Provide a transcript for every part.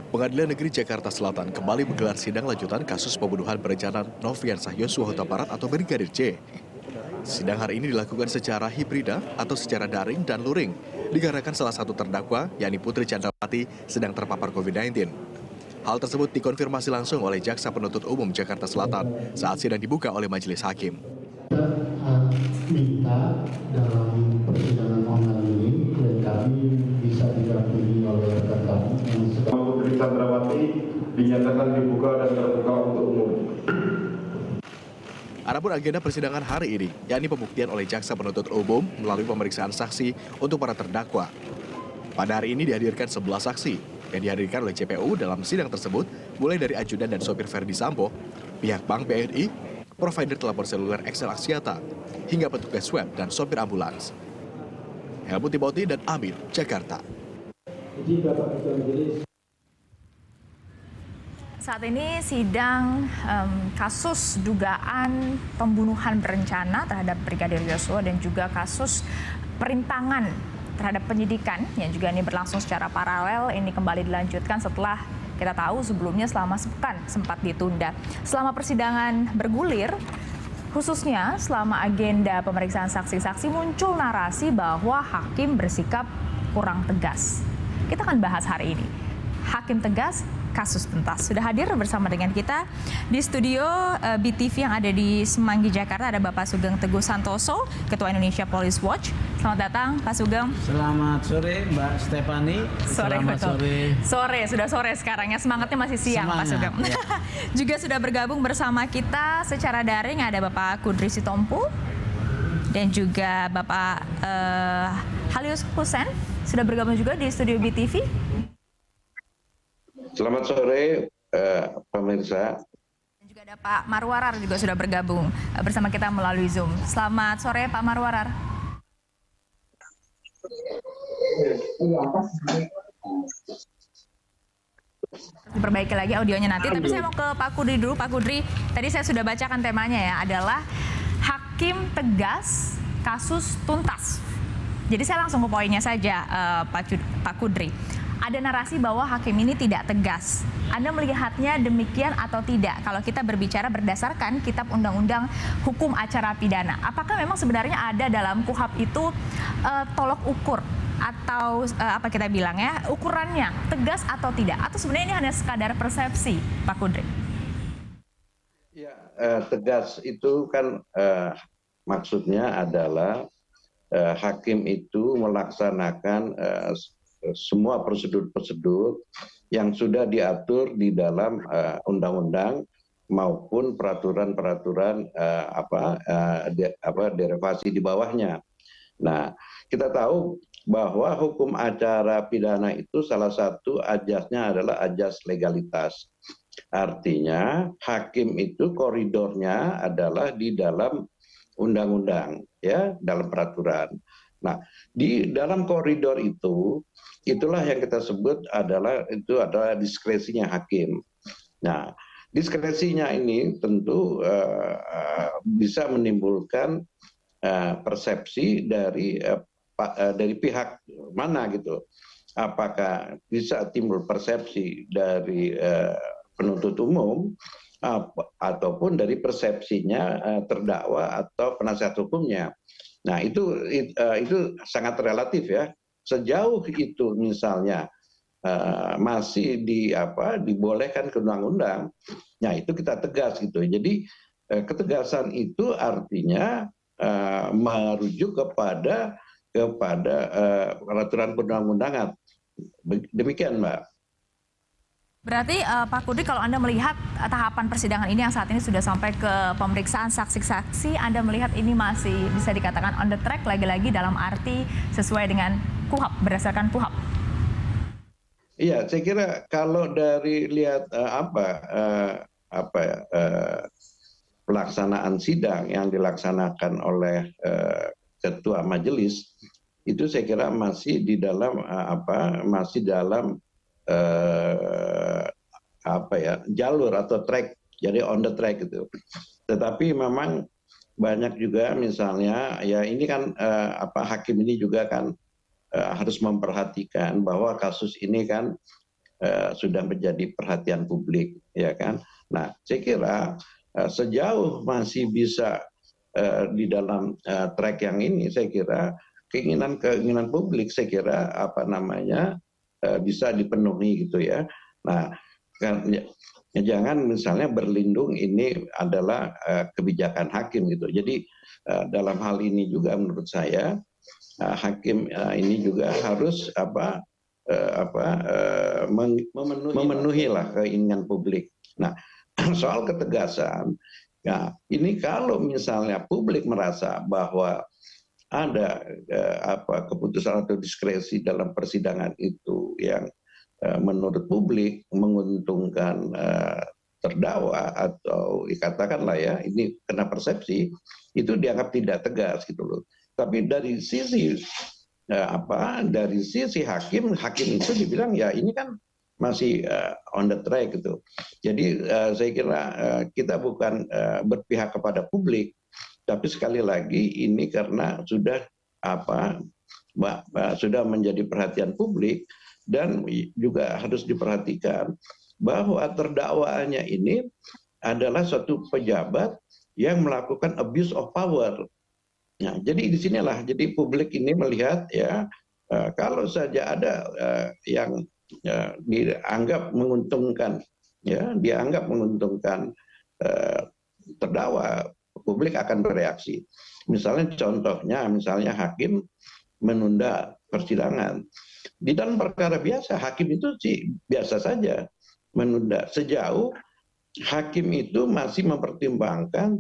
Pengadilan Negeri Jakarta Selatan kembali menggelar sidang lanjutan kasus pembunuhan berencana Nofriansah Yosua Huta Barat atau Brigadir J. Sidang hari ini dilakukan secara hibrida atau secara daring dan luring, dikarenakan salah satu terdakwa, yakni Putri Chandrawati, sedang terpapar COVID-19. Hal tersebut dikonfirmasi langsung oleh Jaksa Penuntut Umum Jakarta Selatan saat sidang dibuka oleh majelis hakim. Minta dalam persidangan online ini klien kami bisa didampingi oleh rekan kami yang sedang. Putri Chandrawati dinyatakan dibuka dan terbuka untuk umum. Adapun agenda persidangan hari ini, yakni pembuktian oleh Jaksa Penuntut Umum melalui pemeriksaan saksi untuk para terdakwa. Pada hari ini dihadirkan 11 saksi yang dihadirkan oleh JPU dalam sidang tersebut, mulai dari ajudan dan sopir Verdi Sambo, pihak Bank BNI, provider telepon seluler XL Axiata, hingga petugas swab dan sopir ambulans. Helmut Timothy dan Amin, Jakarta. Saat ini sidang kasus dugaan pembunuhan berencana terhadap Brigadir Yosua dan juga kasus perintangan terhadap penyidikan yang juga ini berlangsung secara paralel ini kembali dilanjutkan setelah kita tahu sebelumnya selama sepekan sempat ditunda. Selama persidangan bergulir, khususnya selama agenda pemeriksaan saksi-saksi muncul narasi bahwa hakim bersikap kurang tegas. Kita akan bahas hari ini. Hakim tegas, kasus tuntas. Sudah hadir bersama dengan kita di studio BTV yang ada di Semanggi, Jakarta. Ada Bapak Sugeng Teguh Santoso, Ketua Indonesia Police Watch. Selamat datang, Pak Sugeng. Selamat sore, Mbak Stefani. Selamat sore. Sore, sudah sore sekarang ya. Semangatnya masih siang, Pak Sugeng. Ya. Juga sudah bergabung bersama kita secara daring ada Bapak Kudri Sitompul dan juga Bapak Halius Husen sudah bergabung juga di studio BTV. Selamat sore, pemirsa. Dan juga ada Pak Marwarar juga sudah bergabung bersama kita melalui Zoom. Selamat sore, Pak Marwarar. Diperbaiki lagi audionya nanti, tapi saya mau ke Pak Kudri dulu. Pak Kudri, tadi saya sudah bacakan temanya ya, adalah hakim tegas, kasus tuntas. Jadi saya langsung ke poinnya saja, Pak Kudri. Ada narasi bahwa hakim ini tidak tegas. Anda melihatnya demikian atau tidak? Kalau kita berbicara berdasarkan Kitab Undang-Undang Hukum Acara Pidana, apakah memang sebenarnya ada dalam KUHP itu tolok ukur atau apa kita bilang ya, ukurannya tegas atau tidak? Atau sebenarnya ini hanya sekadar persepsi, Pak Kudri? Ya, tegas itu kan maksudnya adalah hakim itu melaksanakan semua prosedur-prosedur yang sudah diatur di dalam undang-undang maupun peraturan-peraturan derivasi di bawahnya. Nah, kita tahu bahwa hukum acara pidana itu salah satu ajasnya adalah ajas legalitas. Artinya hakim itu koridornya adalah di dalam undang-undang, ya, dalam peraturan. Nah, di dalam koridor itu, itulah yang kita sebut adalah diskresinya hakim. Nah, diskresinya ini tentu bisa menimbulkan persepsi dari pihak mana gitu. Apakah bisa timbul persepsi dari penuntut umum ataupun dari persepsinya terdakwa atau penasihat hukumnya. Nah, itu sangat relatif ya. Sejauh itu misalnya masih dibolehkan ke undang-undang, nah itu kita tegas gitu. Jadi ketegasan itu artinya merujuk kepada peraturan perundang-undangan. Demikian, Mbak. Berarti Pak Kudri, kalau Anda melihat tahapan persidangan ini yang saat ini sudah sampai ke pemeriksaan saksi-saksi, Anda melihat ini masih bisa dikatakan on the track, lagi-lagi dalam arti sesuai dengan KUHP, berdasarkan KUHP? Iya, saya kira kalau dari lihat pelaksanaan sidang yang dilaksanakan oleh ketua majelis, itu saya kira masih dalam jalur atau track, jadi on the track gitu. Tetapi memang banyak juga misalnya ya ini kan hakim ini juga kan harus memperhatikan bahwa kasus ini kan sudah menjadi perhatian publik, ya kan. Nah, saya kira sejauh masih bisa di dalam track yang ini, saya kira keinginan publik, saya kira bisa dipenuhi gitu ya. Nah, kan, jangan misalnya berlindung ini adalah kebijakan hakim gitu. Jadi dalam hal ini juga menurut saya hakim ini juga harus memenuhi lah keinginan publik. Nah, soal ketegasan, ya ini kalau misalnya publik merasa bahwa ada keputusan atau diskresi dalam persidangan itu yang menurut publik menguntungkan terdakwa atau katakanlah ya ini kena persepsi, itu dianggap tidak tegas gitu loh. Tapi dari sisi hakim itu dibilang ya ini kan masih on the track gitu. Jadi saya kira kita bukan berpihak kepada publik, tapi sekali lagi ini karena sudah sudah menjadi perhatian publik dan juga harus diperhatikan bahwa terdakwaannya ini adalah suatu pejabat yang melakukan abuse of power. Nah, jadi di sinilah jadi publik ini melihat ya kalau saja ada yang dianggap menguntungkan terdakwa, publik akan bereaksi. Contohnya hakim menunda persidangan. Di dalam perkara biasa hakim itu sih biasa saja menunda sejauh hakim itu masih mempertimbangkan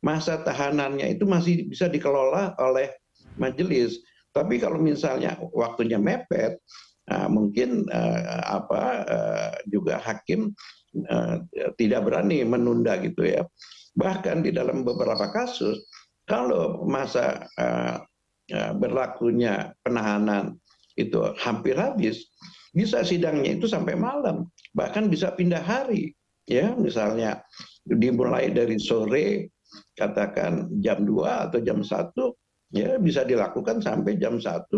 masa tahanannya itu masih bisa dikelola oleh majelis. Tapi kalau misalnya waktunya mepet, mungkin juga hakim tidak berani menunda gitu ya. Bahkan di dalam beberapa kasus, kalau masa berlakunya penahanan itu hampir habis, bisa sidangnya itu sampai malam, bahkan bisa pindah hari. Ya, misalnya dimulai dari sore, katakan jam 2 atau jam 1, ya bisa dilakukan sampai jam 1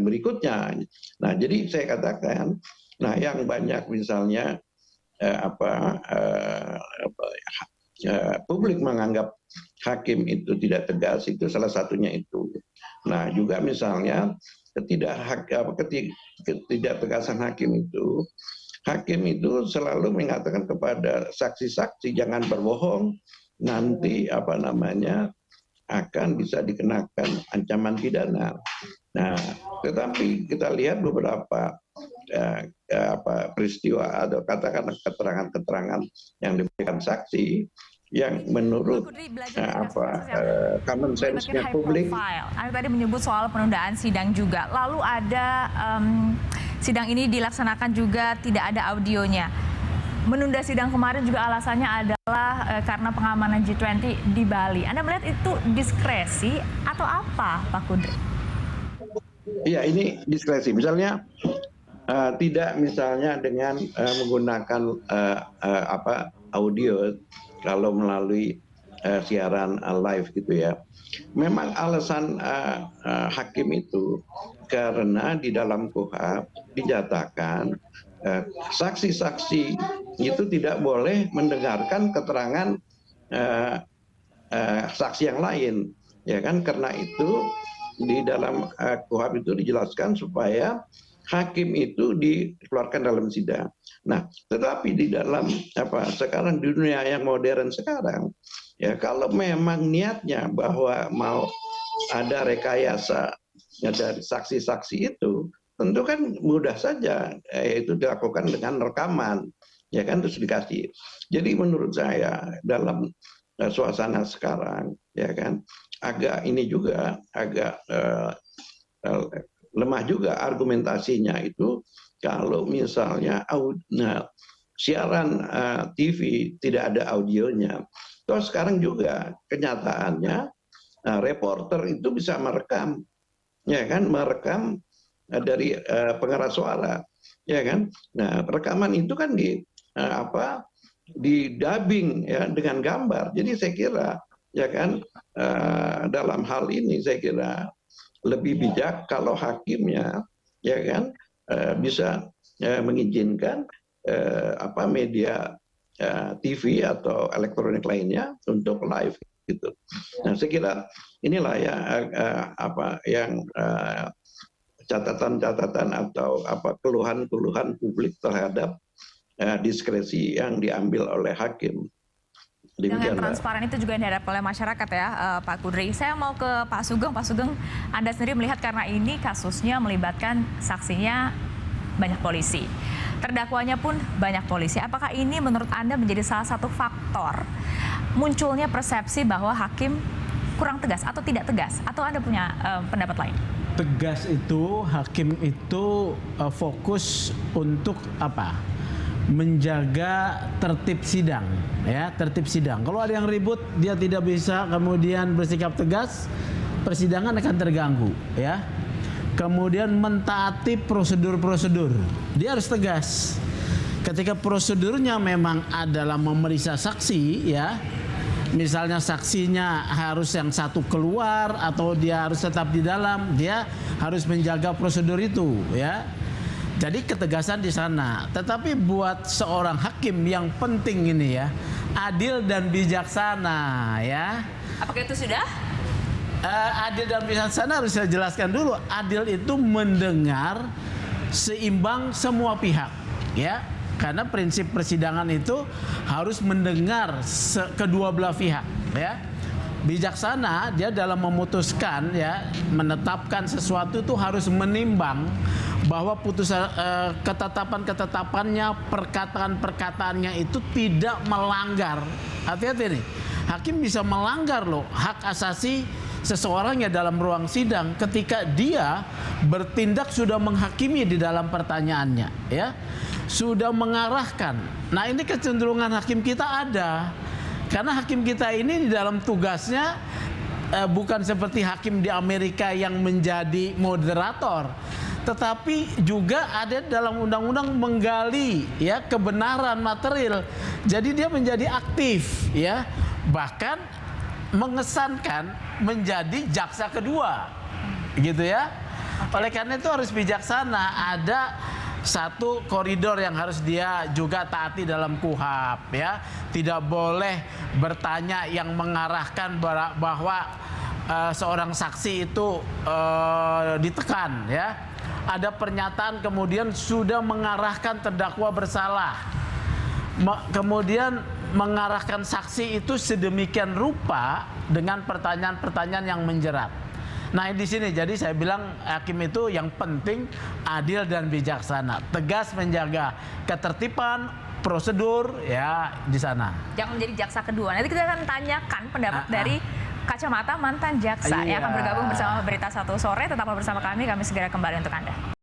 berikutnya. Nah, jadi saya katakan, yang banyak misalnya publik menganggap hakim itu tidak tegas, itu salah satunya itu. Nah, juga misalnya ketidaktegasan hakim itu selalu mengatakan kepada saksi-saksi jangan berbohong, nanti akan bisa dikenakan ancaman pidana. Nah, tetapi kita lihat beberapa peristiwa atau katakanlah keterangan-keterangan yang diberikan saksi yang menurut common sense-nya publik. Anda tadi menyebut soal penundaan sidang juga. Lalu ada sidang ini dilaksanakan juga tidak ada audionya. Menunda sidang kemarin juga alasannya adalah karena pengamanan G20 di Bali. Anda melihat itu diskresi atau apa, Pak Kudri? Iya, ini diskresi. Misalnya tidak misalnya dengan menggunakan audio kalau melalui siaran live gitu ya. Memang alasan hakim itu karena di dalam KUHP dinyatakan saksi-saksi itu tidak boleh mendengarkan keterangan saksi yang lain, ya kan? Karena itu di dalam KUHP itu dijelaskan supaya hakim itu dikeluarkan dalam sidang. Nah, tetapi di dalam sekarang di dunia yang modern sekarang, ya kalau memang niatnya bahwa mau ada rekayasa dari saksi-saksi itu, tentu kan mudah saja, yaitu dilakukan dengan rekaman, ya kan, terus dikasih. Jadi menurut saya dalam suasana sekarang, ya kan, agak lemah juga argumentasinya itu kalau misalnya siaran TV tidak ada audionya. Terus sekarang juga kenyataannya reporter itu bisa merekam, ya kan, merekam dari pengeras suara, ya kan. Nah, rekaman itu kan di dubbing ya dengan gambar. Jadi saya kira ya kan dalam hal ini saya kira lebih bijak kalau hakimnya ya kan bisa mengizinkan media TV atau elektronik lainnya untuk live gitu. Nah, saya kira inilah ya yang catatan-catatan atau keluhan-keluhan publik terhadap diskresi yang diambil oleh hakim. Dengan transparan itu juga yang dihadap oleh masyarakat ya, Pak Kudri. Saya mau ke Pak Sugeng. Pak Sugeng, Anda sendiri melihat karena ini kasusnya melibatkan saksinya banyak polisi, terdakwanya pun banyak polisi. Apakah ini menurut Anda menjadi salah satu faktor munculnya persepsi bahwa hakim kurang tegas atau tidak tegas? Atau Anda punya pendapat lain? Tegas itu, hakim itu fokus untuk apa? Menjaga tertib sidang, ya, tertib sidang. Kalau ada yang ribut, dia tidak bisa kemudian bersikap tegas, persidangan akan terganggu, ya. Kemudian mentaati prosedur-prosedur, dia harus tegas. Ketika prosedurnya memang adalah memeriksa saksi, ya, misalnya saksinya harus yang satu keluar atau dia harus tetap di dalam, dia harus menjaga prosedur itu, ya. Jadi ketegasan di sana. Tetapi buat seorang hakim yang penting ini ya, adil dan bijaksana, ya. Apakah itu sudah? Adil dan bijaksana harus saya jelaskan dulu. Adil itu mendengar seimbang semua pihak, ya. Karena prinsip persidangan itu harus mendengar kedua belah pihak, ya. Bijaksana dia dalam memutuskan, ya, menetapkan sesuatu itu harus menimbang bahwa putusan ketetapan-ketetapannya, perkataan-perkataannya itu tidak melanggar. Hati-hati nih, hakim bisa melanggar loh hak asasi seseorang ya dalam ruang sidang ketika dia bertindak sudah menghakimi di dalam pertanyaannya, ya, sudah mengarahkan. Nah, ini kecenderungan hakim kita ada. Karena hakim kita ini di dalam tugasnya bukan seperti hakim di Amerika yang menjadi moderator, tetapi juga ada dalam undang-undang menggali, ya, kebenaran material. Jadi dia menjadi aktif, ya, bahkan mengesankan menjadi jaksa kedua, gitu ya. Oleh karena itu harus bijaksana. Ada satu koridor yang harus dia juga taati dalam KUHAP, ya. Tidak boleh bertanya yang mengarahkan bahwa seorang saksi itu ditekan, ya. Ada pernyataan kemudian sudah mengarahkan terdakwa bersalah, kemudian mengarahkan saksi itu sedemikian rupa dengan pertanyaan-pertanyaan yang menjerat. Nah, di sini jadi saya bilang hakim itu yang penting adil dan bijaksana, tegas menjaga ketertiban, prosedur, ya, di sana. Jangan menjadi jaksa kedua. Nanti kita akan tanyakan pendapat dari kacamata mantan jaksa yang akan bergabung bersama Berita Satu Sore. Tetaplah bersama kami segera kembali untuk Anda.